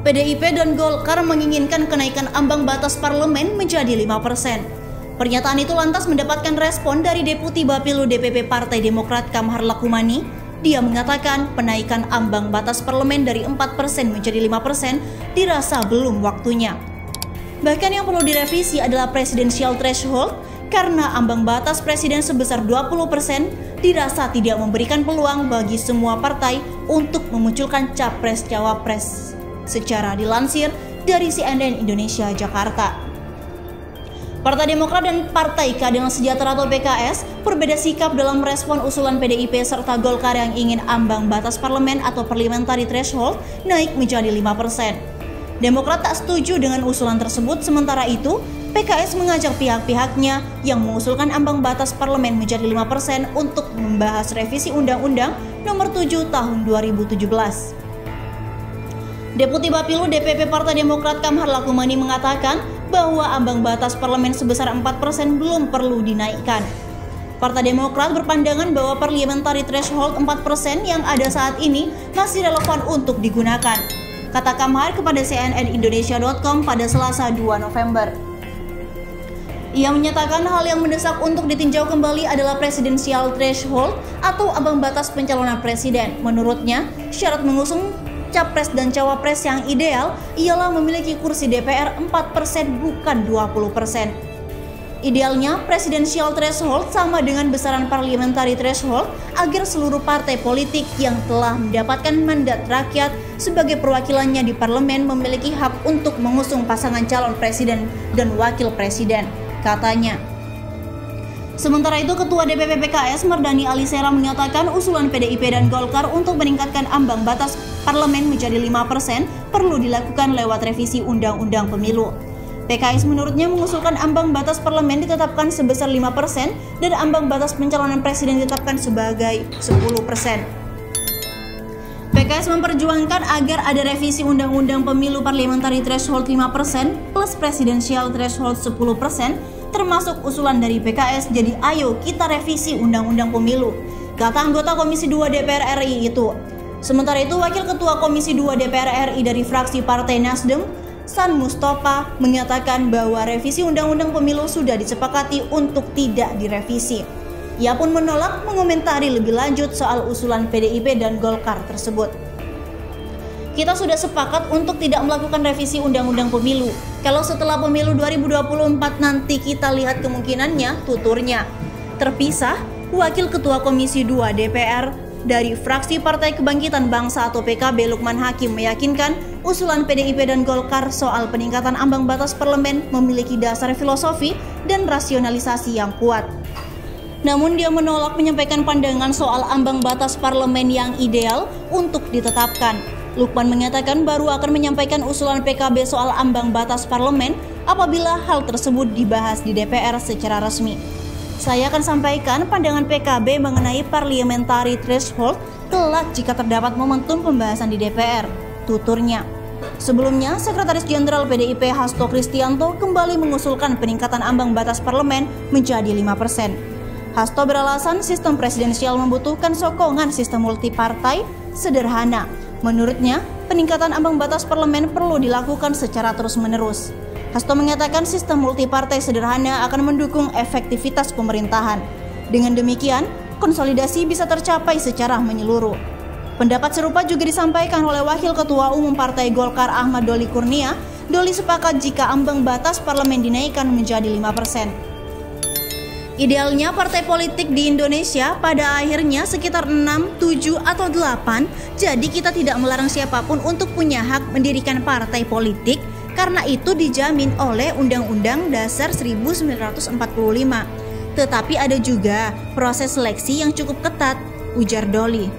PDIP dan Golkar menginginkan kenaikan ambang batas parlemen menjadi 5%. Pernyataan itu lantas mendapatkan respon dari Deputi Bapilu DPP Partai Demokrat Kamhar Lakumani. Dia mengatakan penaikan ambang batas parlemen dari 4% menjadi 5% dirasa belum waktunya. Bahkan yang perlu direvisi adalah presidensial threshold karena ambang batas presiden sebesar 20% dirasa tidak memberikan peluang bagi semua partai untuk memunculkan capres-cawapres. Secara dilansir dari CNN Indonesia Jakarta. Partai Demokrat dan Partai Keadilan Sejahtera atau PKS berbeda sikap dalam respon usulan PDIP serta Golkar yang ingin ambang batas parlemen atau parliamentary threshold naik menjadi 5%. Demokrat tak setuju dengan usulan tersebut, sementara itu PKS mengajak pihak-pihaknya yang mengusulkan ambang batas parlemen menjadi 5% untuk membahas revisi Undang-Undang Nomor 7 Tahun 2017. Deputi Bapilu DPP Partai Demokrat Kamhar Lakumani mengatakan bahwa ambang batas parlemen sebesar 4% belum perlu dinaikkan. Partai Demokrat berpandangan bahwa parliamentary threshold 4% yang ada saat ini masih relevan untuk digunakan, kata Kamhar kepada cnnindonesia.com pada Selasa 2 November. Ia menyatakan hal yang mendesak untuk ditinjau kembali adalah presidensial threshold atau ambang batas pencalonan presiden. Menurutnya, syarat mengusung capres dan cawapres yang ideal ialah memiliki kursi DPR 4% bukan 20%. Idealnya, presidensial threshold sama dengan besaran parliamentary threshold agar seluruh partai politik yang telah mendapatkan mandat rakyat sebagai perwakilannya di parlemen memiliki hak untuk mengusung pasangan calon presiden dan wakil presiden, katanya. Sementara itu, Ketua DPP PKS Mardhani Alisera menyatakan usulan PDIP dan Golkar untuk meningkatkan ambang batas parlemen menjadi 5% perlu dilakukan lewat revisi Undang-Undang Pemilu. PKS menurutnya mengusulkan ambang batas parlemen ditetapkan sebesar 5% dan ambang batas pencalonan presiden ditetapkan sebagai 10%. PKS memperjuangkan agar ada revisi Undang-Undang Pemilu Parliamentary Threshold 5% plus Presidential Threshold 10%, termasuk usulan dari PKS. Jadi ayo kita revisi Undang-Undang Pemilu, kata anggota Komisi 2 DPR RI itu. Sementara itu, Wakil Ketua Komisi 2 DPR RI dari fraksi Partai Nasdem, San Mustafa, menyatakan bahwa revisi Undang-Undang Pemilu sudah disepakati untuk tidak direvisi. Ia pun menolak mengomentari lebih lanjut soal usulan PDIP dan Golkar tersebut. Kita sudah sepakat untuk tidak melakukan revisi Undang-Undang Pemilu. Kalau setelah pemilu 2024 nanti kita lihat kemungkinannya, tuturnya. Terpisah, Wakil Ketua Komisi 2 DPR dari fraksi Partai Kebangkitan Bangsa atau PKB Lukman Hakim meyakinkan usulan PDIP dan Golkar soal peningkatan ambang batas parlemen memiliki dasar filosofi dan rasionalisasi yang kuat. Namun dia menolak menyampaikan pandangan soal ambang batas parlemen yang ideal untuk ditetapkan. Lukman menyatakan baru akan menyampaikan usulan PKB soal ambang batas parlemen apabila hal tersebut dibahas di DPR secara resmi. Saya akan sampaikan pandangan PKB mengenai parliamentary threshold kelak jika terdapat momentum pembahasan di DPR, tuturnya. Sebelumnya, Sekretaris Jenderal PDIP Hasto Kristianto kembali mengusulkan peningkatan ambang batas parlemen menjadi 5%. Hasto beralasan sistem presidensial membutuhkan sokongan sistem multipartai sederhana. Menurutnya, peningkatan ambang batas parlemen perlu dilakukan secara terus-menerus. Hasto mengatakan sistem multipartai sederhana akan mendukung efektivitas pemerintahan. Dengan demikian, konsolidasi bisa tercapai secara menyeluruh. Pendapat serupa juga disampaikan oleh Wakil Ketua Umum Partai Golkar Ahmad Doli Kurnia. Doli sepakat jika ambang batas parlemen dinaikkan menjadi 5%. Idealnya partai politik di Indonesia pada akhirnya sekitar 6, 7, atau 8. Jadi kita tidak melarang siapapun untuk punya hak mendirikan partai politik karena itu dijamin oleh Undang-Undang Dasar 1945. Tetapi ada juga proses seleksi yang cukup ketat, ujar Doli.